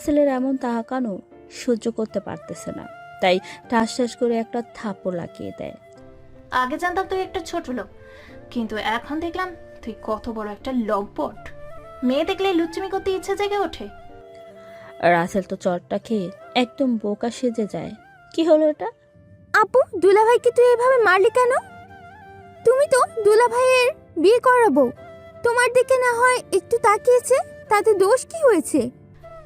রাসেলের এমন তাকানো সহ্য করতে পারতেছে না, তাই ঠাস ঠাস করে একটা থাপ্পড় লাগিয়ে দেয়। আগে জানতাম তুই একটা ছোট লোক, কিন্তু এখন দেখলাম তুই কত বড় একটা লম্পট। মেয়ে দেখলে লুচ্চুমি করতে ইচ্ছে জেগে ওঠে। রাসেল তো চটটা খেয়ে একদম বোকা সেজে যায়। কি হলো এটা? আপু, দুলাভাইকে তুই এভাবে মারলি কেন? তুমি তো দুলাভাইয়ের বিয়ে করাবো, তোমার দিকে না হয় একটু তাকিয়েছে, তাতে দোষ কি হয়েছে?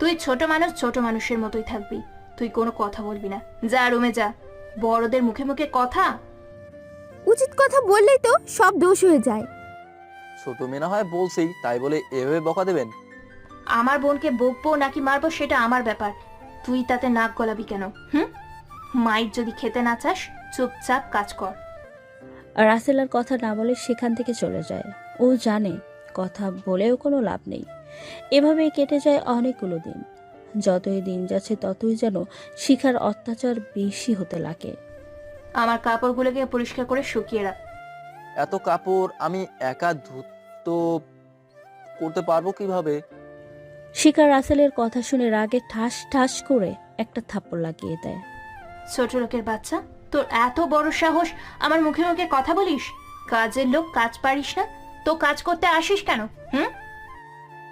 তুই ছোট মানুষ, ছোট মানুষের মতোই থাকবি। তুই কোনো কথা বলবি না, যা রুমে যা। বড়দের মুখে মুখে কথা। উচিত কথা বললেই তো সব দোষ হয়ে যায়। ছোট মেয়ে না হয় বলছি, তাই বলে এভাবে বকা দেবেন? আমার বোনকে বকবো নাকি মারবো সেটা আমার ব্যাপার, তুই তাতে নাক গলাবি কেন? মাইর যদি খেতে না চাস চুপচাপ কাজ কর। রাসেল আর কথা না বলে সেখান থেকে চলে যায়। ও জানে কথা বলেও কোনো লাভ নেই। এভাবেই কেটে যায় অনেকগুলো দিন। যতই দিন যাচ্ছে ততই যেন শিখার অত্যাচার বেশি হতে লাগে। আমার কাপড়গুলোকে পরিষ্কার করে শুকিয়ে রাখ। এত কাপড় আমি একা ধুতো করতে পারবো কিভাবে? শিখা রাসেলের কথা শুনে রাগে ঠাস ঠাস করে একটা থাপ্পড় লাগিয়ে দেয়। ছোট লোকের বাচ্চা, তোর এত বড় সাহস আমার মুখে মুখে কথা বলিস? কাজের লোক, কাজ পারিস না তো কাজ করতে আসিস কেন?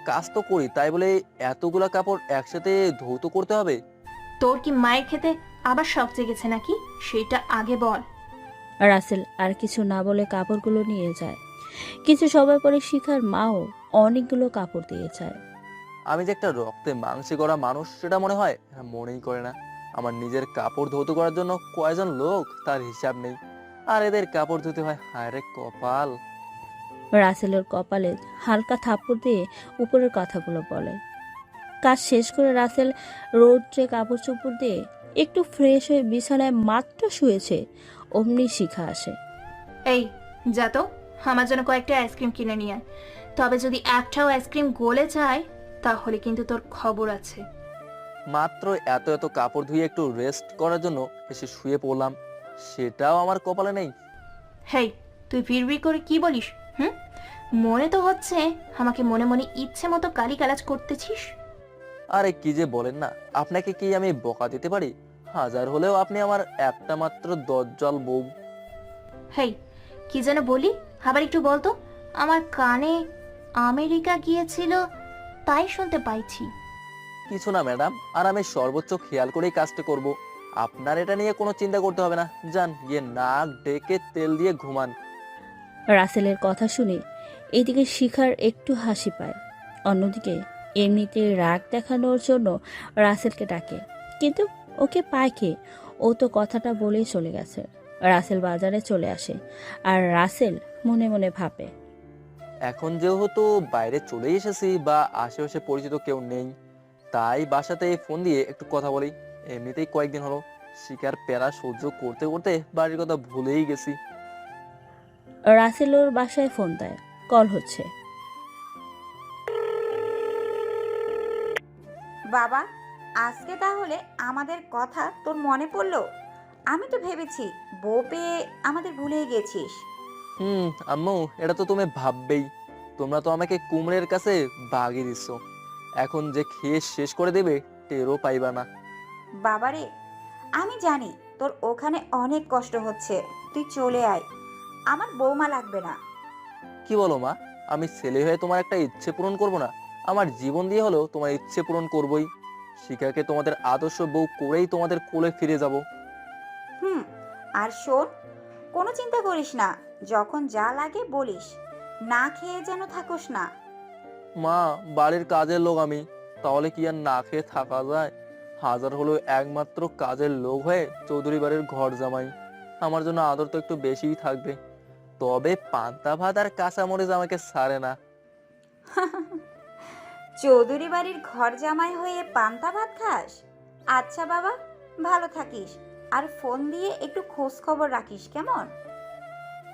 কাজ তো করি, তাই বলে এতগুলা কাপড় একসাথে ধৌত করতে হবে? তোর কি মায়ের খেতে আবার শখ জেগেছে নাকি, সেটা আগে বল। রাসেল আর কিছু না বলে কাপড়গুলো নিয়ে যায়। কিছু সময় পরে শিখার মাও অনেকগুলো কাপড় দিয়ে যায়। আমি যে একটা রক্তে মাংসে গড়া মানুষ সেটা মনে হয় মনেই করে না। আমার নিজের কাপড় ধৌত করার জন্য কয়জন লোক তার হিসাব নেই, আর এদের কাপড় ধুতে হয়। হায় রে কপাল। রাসেলের কপালে হালকা থাপ্পড় দিয়ে উপরের কথাগুলো বলে। কাজ শেষ করে রাসেল রৌদ্রে কাপড় চোপড় দিয়ে একটু ফ্রেশ হয়ে বিছানায় মাত্র শুয়েছে, অমনি শিখা আসে। এই যা তো, আমার জন্য কয়েকটা আইসক্রিম কিনে নিয়ে আয়। তবে যদি একটাও আইসক্রিম গলে যায় তাহলে কিন্তু তোর খবর আছে। মাত্র এত এত কাপড় ধুয়ে একটু রেস্ট করার জন্য এসে শুয়ে পড়লাম, সেটাও আমার কপালে নেই। হেই, তুই ভিড় করে কি বলিস? মনে তো হচ্ছে আমাকে মনে মনে ইচ্ছে মতো গালিগালাজ করতেছিস। আরে কি যে বলেন না, আপনাকে কি আমি বকা দিতে পারি? হাজার হলেও আপনি আমার একটা মাত্র দজ্জাল বউ। হেই, কি যেন বলি আবার একটু বলতো। আমার কানে আমেরিকা গিয়েছিল তাই শুনতে পাইছি। কিছু না ম্যাডাম, আর আমি সর্বোচ্চ খেয়াল করেই কাজটা করব। আপনার এটা নিয়ে কোনো চিন্তা করতে হবে না। যান গিয়ে নাক ডেকে তেল দিয়ে ঘুমান। রাসেলের কথা শুনে এদিকে শিখার একটু হাসি পায়, অন্যদিকে এমনিতে রাগ দেখানোর জন্য রাসেলকে ডাকে, কিন্তু ওকে পায় কে? ও তো কথাটা বলেই চলে গেছে। রাসেল বাজারে চলে আসে আর রাসেল মনে মনে ভাবে, এখন যেহেতু বাইরে চলে এসেছি বা আশেপাশে পরিচিত কেউ নেই, তাই বাসাতে ফোন দিয়ে একটু কথা বলি। এমনিতেই কয়েকদিন হলো শিকার প্যারা সহ্য করতে করতে বাড়ির কথা ভুলেই গেছি। রাসেল ওর বাসায় ফোন দেয়, কল হচ্ছে। বাবা, আজকে তাহলে আমাদের কথা তোর মনে পড়লো? আমি তো ভেবেছি বউ পেয়ে আমাদের ভুলেই গেছিস। আম্মু, এটা তো তুমি ভাববেই। তোমরা তো আমাকে কুমড়ের কাছে বাগিয়ে দিচ্ছ, এখন যে খেয়ে শেষ করে দেবে টেরও পাইবা না। বাবারে, আমি জানি তোর ওখানে অনেক কষ্ট হচ্ছে, তুই চলে আয়, আমার বৌমা লাগবে না। কি বলো মা? আমি ছেলে হয়ে তোমার একটা ইচ্ছে পূরণ করব না? আমার জীবন দিয়ে হলেও তোমার ইচ্ছে পূরণ করবই। শিখাকে তোমাদের আদর্শ বউ করেই তোমাদের কোলে ফিরে যাব। হুম, আর শোন, কোনো চিন্তা করিস না, যখন যা লাগে বলিস, না খেয়ে যেন থাকোস না। মা, বাড়ির কাজের লোক আমি, তাহলে কি আর না খেয়ে থাকা যায়? হাজার হলেও একমাত্র কাজের লোক হয়ে চৌধুরী বাড়ির ঘর জামাই, আমার জন্য আদর তো একটু বেশিই থাকবে। তবে পান্তা ভাত আর কাঁচামরিচ আমাকে ছাড়ে না। চৌধুরী বাড়ির ঘর জামাই হয়ে পান্তা ভাত খাস? আচ্ছা বাবা, ভালো থাকিস, আর ফোন দিয়ে একটু খোঁজ খবর রাখিস কেমন?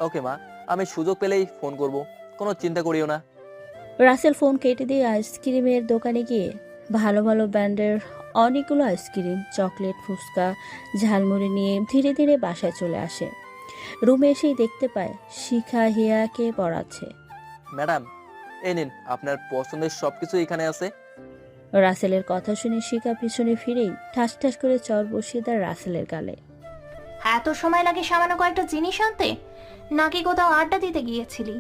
ওকে মা, আমি সুযোগ পেলেই ফোন করব, কোনো চিন্তা করিও না। রাসেল ফোন কেটে দিয়ে আইসক্রিমের দোকানে গিয়ে ভালো ভালো ব্র্যান্ডের অনেকগুলো আইসক্রিম, চকলেট, ফুচকা, ঝালমুড়ি নিয়ে ধীরে ধীরে বাসায় চলে আসে। রুমে এসেই দেখতে পায় শিখা হিয়াকে পড়াচ্ছে। ম্যাডাম, এই নিন আপনার পছন্দের সবকিছু এখানে আছে। রাসেলের কথা শুনে শিখা পিছনে ফিরেই ঠাস ঠাস করে চর বসিয়ে দেয় রাসেলের গালে। এত সময় লাগে সামান্য কয়েকটা জিনিস আনতে, নাকি কোথাও আড্ডা দিতে গিয়েছিলি?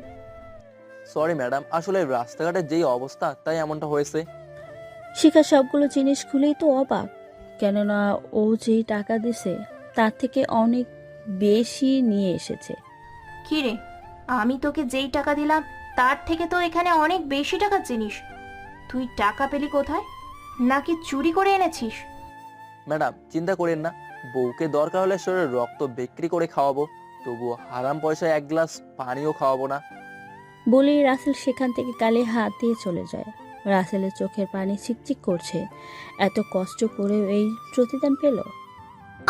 সরি ম্যাডাম, আসলে রাস্তাঘাটের যেই অবস্থা তাই এমনটা হয়েছে। শিখা সবগুলো জিনিস খুলেই তো অবাক, কেননা ও যেই টাকা দিছে তার থেকে অনেক বেশি নিয়ে এসেছে। কি রে, আমি তোকে যেই টাকা দিলাম তার থেকে তো এখানে অনেক বেশি টাকার জিনিস। তুই টাকা পেলি কোথায়? নাকি চুরি করে এনেছিস? ম্যাডাম চিন্তা করেন না, বউকে দরকার হলে শরীরে রক্ত বিক্রি করে খাওয়াবো, তবুও হারাম পয়সায় এক গ্লাস পানিও খাওয়াবো না। বলেই রাসেল সেখান থেকে গালে হাত দিয়ে চলে যায়। রাসেলের চোখের পানি চিকচিক করছে, এত কষ্ট করে এই প্রতিদান পেল।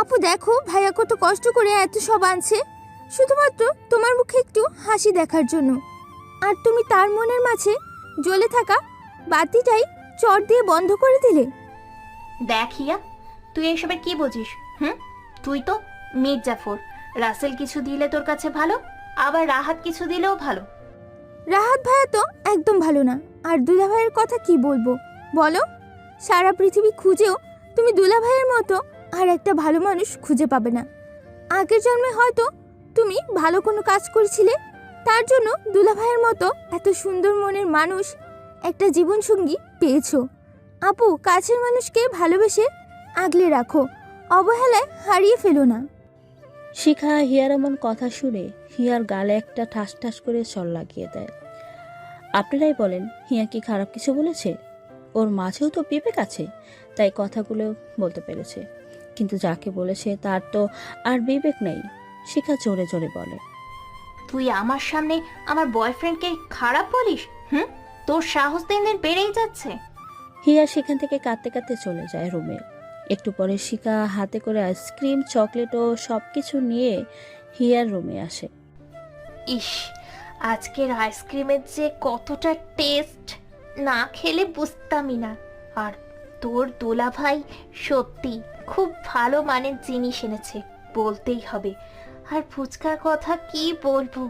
আপু দেখো, ভাইয়া কত কষ্ট করে এত সব আনছে শুধুমাত্র তোমার মুখে একটু হাসি দেখার জন্য, আর তুমি তার মনের মাঝে জ্বলে থাকা বাতিটাই চট দিয়ে বন্ধ করে দিলে। দেখিয়া তুই এসবের কি বুঝিস? তুই তো মির্জাফর। রাসেল কিছু দিলে তোর কাছে ভালো, আবার রাহাত কিছু দিলেও ভালো। রাহাত ভাইয়া তো একদম ভালো না, আর দুলা ভাইয়ের কথা কি বলবো বলো? সারা পৃথিবী খুঁজেও তুমি দুলা ভাইয়ের মতো আর একটা ভালো মানুষ খুঁজে পাবে না। আগের জন্মে হয়তো তুমি ভালো কোনো কাজ করেছিলে, তার জন্য দুলা ভাইয়ের মতো এত সুন্দর মনের মানুষ একটা জীবনসঙ্গী পেয়েছো। আপু, কাছের মানুষকে ভালোবেসে আগলে রাখো, অবহেলায় হারিয়ে ফেলো না। শিখা হিয়ার এমন কথা শুনে হিয়ার গালে একটা ঠাস ঠাস করে চল লাগিয়ে দেয়। আপনারাই বলেন, হিয়া কি খারাপ কিছু বলেছে? ওর মাঝেও তো বিবেক আছে, তাই কথাগুলো বলতে পেরেছে। কিন্তু যাকে বলেছে তার তো আর বিবেক নেই। শিখা জোরে জোরে বলে, তুই আমার সামনে আমার বয়ফ্রেন্ডকে খারাপ বলিস? তোর সাহস দিন দিন বেড়েই যাচ্ছে। হিয়া সেখান থেকে কাঁদতে কাঁদতে চলে যায় রুমে। একটু পরে শিখা হাতে করে আইসক্রিম, চকলেট ও সবকিছু নিয়ে হিয়ার রুমে আসে। ইস, আজকের আইসক্রিমের যে কতটা টেস্ট, না খেলে বুঝতামই না। আর তোর দোলা ভাই সত্যি খুব ভালো মানের জিনিস এনেছে, বলতেই হবে। আর ফুচকার কথা কি বলবো,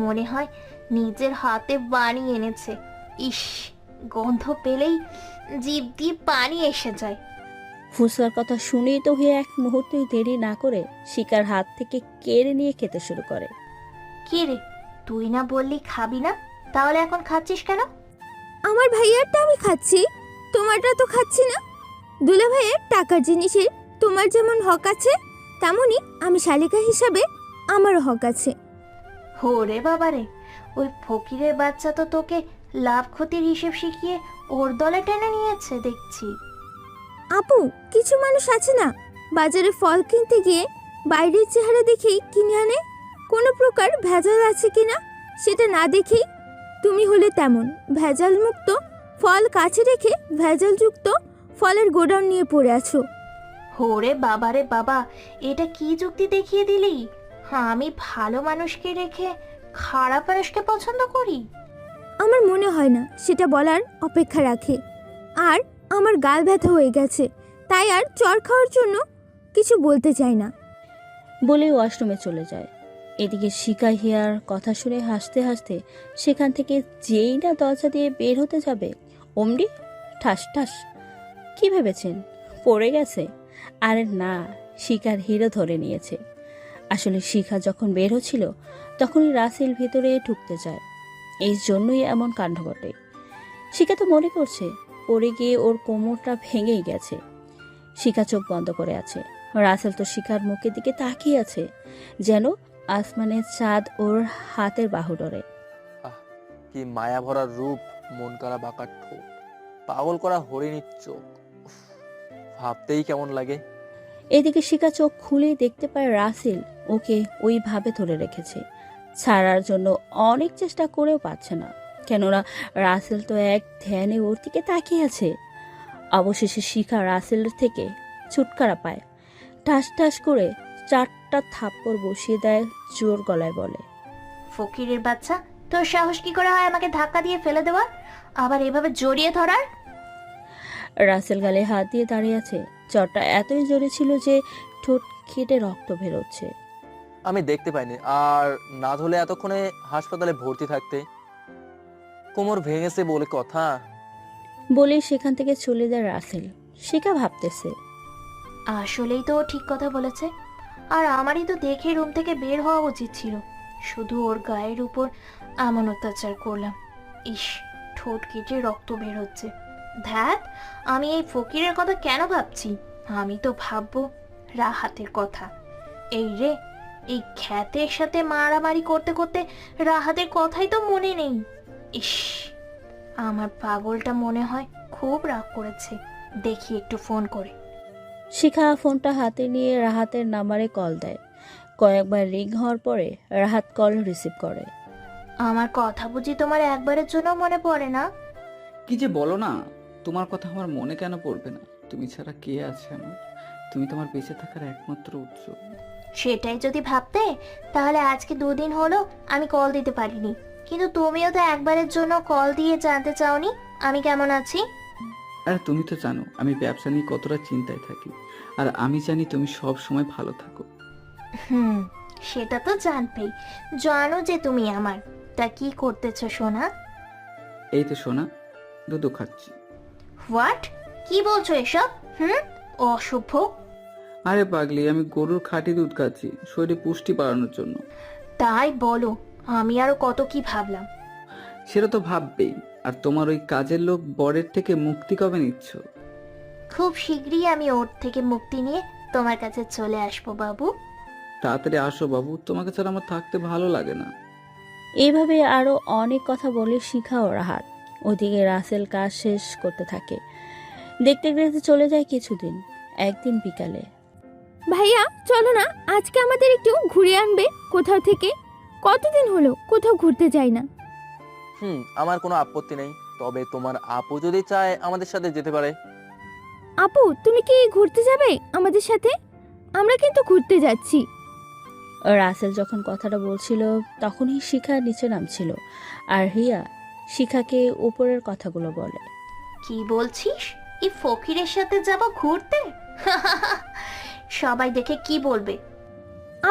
মনে হয় নিজের হাতে বানিয়ে এনেছে। ইস, গন্ধ পেলেই জিভ দিয়ে পানি এসে যায়। ফুচকার কথা শুনেই তো হিয়া এক মুহূর্তেই দেরি না করে শিকার হাত থেকে কেড়ে নিয়ে খেতে শুরু করে। কি রে, তুই না বললি খাবি না, তাহলে এখন খাচ্ছিস কেন? আমার ভাইয়ারটা আমি খাচ্ছি, তোমারটা তো খাচ্ছি না। দুলা ভাইয়ের টাকার জিনিসের তোমার যেমন হক আছে, তেমনই আমি শালিকা হিসাবে আমারও হক আছে। হোরে বাবারে, ওই ফকিরের বাচ্চা তো তোকে লাভ ক্ষতির হিসেব শিখিয়ে ওর দলে টেনে নিয়েছে দেখছি। আপু, কিছু মানুষ আছে না, বাজারে ফল কিনতে গিয়ে বাইরের চেহারা দেখেই কিনে আনে, কোনো প্রকার ভেজাল আছে কিনা সেটা না দেখেই। তুমি হলে তেমন ভেজাল মুক্ত ফল কাছে রেখে ভেজালযুক্ত ফলের গোডাউন নিয়ে পড়ে আছো। হোরে বাবারে বাবা, এটা কি যুক্তি দেখিয়ে দিলি? আমি ভালো মানুষকে রেখে খারাপ মানুষকে পছন্দ করি? আমার মনে হয় না সেটা বলার অপেক্ষা রাখে। আর আমার গাল ব্যথা হয়ে গেছে, তাই আর চর খাওয়ার জন্য কিছু বলতে চাই না। বলে ওয়াশরুমে চলে যায়। এদিকে শিখা হিয়ার কথা শুনে হাসতে হাসতে সেখান থেকে যেই না দরজা দিয়ে বের হতে যাবে, অমনি ঠাস ঠাস। কি ভেবেছেন পড়ে গেছে? আরে না, শিখার হিরো ধরে নিয়েছে। আসলে শিখা যখন বের হচ্ছিল তখনই রাসেল ভিতরে ঢুকতে যায়, এই জন্যই এমন কাণ্ড ঘটে। শিখা তো মনে করছে পড়ে গিয়ে ওর কোমরটা ভেঙেই গেছে। শিখা চোখ বন্ধ করে আছে। রাসেল তো শিখার মুখের দিকে তাকিয়ে আছে, যেন আসমানের চাঁদ ওর হাতের বাহুডোরে। আহ, কি মায়া ভরা রূপ, মন করা বাঁকা ঠোঁট, পাগল করা হরিণীর চোখ, উফ, ভাবতেই কেমন লাগে। এদিকে শিখা চোখ খুলেই দেখতে পায় রাসেল ওকে ওইভাবে ধরে রেখেছে। ছাড়ার জন্য অনেক চেষ্টা করেও পাচ্ছে না, কেননা রাসেল তো এক ধ্যানে ওর দিকে তাকিয়ে আছে। অবশেষে শিখা রাসেলের থেকে ছুটকারা পায়। ঠাস ঠাস করে 4টা থাপ্পড় বসিয়ে দেয়, জোর গলায় বলে, ফকিরের বাচ্চা, তোর সাহস কি করে হয় আমাকে ধাক্কা দিয়ে ফেলে দেওয়ার, আবার এভাবে জড়িয়ে ধরার? রাসেল গালে হাত দিয়ে দাঁড়িয়ে আছে। চরটা এতই জোরে ছিল যে ঠোঁট কেটে রক্ত বেরোচ্ছে। আমি দেখতে পাইনি, আর না হলে এতক্ষণে হাসপাতালে ভর্তি থাকতে। কোমর ভেঙেছে বলে কথা। বলে সেখান থেকে চলে যায় রাসেল। শিখা ভাবতেছে, আসলেই তো ও ঠিক কথা বলেছে। আর আমারই তো দেখে রুম থেকে বের হওয়া উচিত ছিল, শুধু ওর গায়ের উপর এমন অত্যাচার করলাম। ইস, ঠোঁট কেটে রক্ত বের হচ্ছে। ধ্যাত, আমি এই ফকিরের কথা কেন ভাবছি? আমি তো ভাববো রাহাতের কথা। এই রে, এই খ্যাতের সাথে মারামারি করতে করতে রাহাতের কথাই তো মনে নেই। ইস, আমার পাগলটা মনে হয় খুব রাগ করেছে। দেখি একটু ফোন করে। শিখা ফোনটা হাতে নিয়ে রাহাতের নাম্বারে কল দেয়। কয়েকবার রিং হওয়ার পরে রাহাত কল রিসিভ করে। আমার কথা বুঝি তোমার একবারের জন্য মনে পড়ে না? কি যে বলো না, তোমার কথা আমার মনে কেন পড়বে না? তুমি ছাড়া কে আছে আমার? তুমি তোমার বেঁচে থাকার একমাত্র উৎস। সেটাই যদি ভাবতে, তাহলে আজকে 2 দিন হলো আমি কল দিতে পারিনি। কিন্তু তুমিও তো একবারের জন্য কল দিয়ে জানতে চাওনি আমি কেমন আছি। আর তুমি তো জানো আমি ব্যবসা নিয়ে কতটা চিন্তায় থাকি, আর আমি জানি তুমি সব সময় ভালো থাকো। সেটা তো জানবেই, জানো যে তুমি আমার। তা কি করতেছো সোনা? এই তো সোনা, দুধ খাচ্ছি। হোয়াট? কি বলছো এসব? অসভ্য। আরে পাগলি, আমি গরুর খাঁটি দুধ খাচ্ছি শরীরে পুষ্টি বাড়ানোর জন্য। তাই বলো, আমি আরো কত কি ভাবলাম। সেটা তো ভাববেই। আর তোমার ওই কাজের লোক বরের থেকে মুক্তি কবে নিচ্ছ? খুব শীঘ্রই আমি ওর থেকে মুক্তি নিয়ে তোমার কাছে চলে আসবো বাবু। তাড়াতাড়ি আসো বাবু, তোমাকে ছাড়া আমার থাকতে ভালো লাগে না। এইভাবে আরও অনেক কথা বলে শিখা ও রাহাত। ওদিকে রাসেল কাজ শেষ করতে থাকে। দেখতে দেখতে চলে যায় কিছুদিন। একদিন বিকালে, ভাইয়া চলো না, আজকে আমাদের একটু ঘুরে আনবে কোথাও থেকে। কতদিন হলো কোথাও ঘুরতে যাই না। আমার কোনো আপত্তি নেই, তবে তোমার আপু যদি চায় আমাদের সাথে যেতে পারে। আপু, তুমি কি ঘুরতে যাবে আমাদের সাথে? আমরা কিন্তু ঘুরতে যাচ্ছি। রাসেল যখন কথাটা বলছিল তখনই শিখা নিচে নামছিল, আর হিয়া শিখাকে উপরের কথাগুলো বলে। কি বলছিস? এই ফকিরের সাথে যাব ঘুরতে? সবাই দেখে কি বলবে?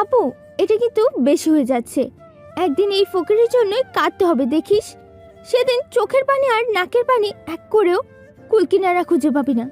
আপু, এটা কিন্তু বেশি হয়ে যাচ্ছে। একদিন এই ফকিরের জন্যই কাঁদতে হবে দেখিস। সেদিন চোখের পানি আর নাকের পানি এক করেও কুলকিনারা খুঁজে পাবি না।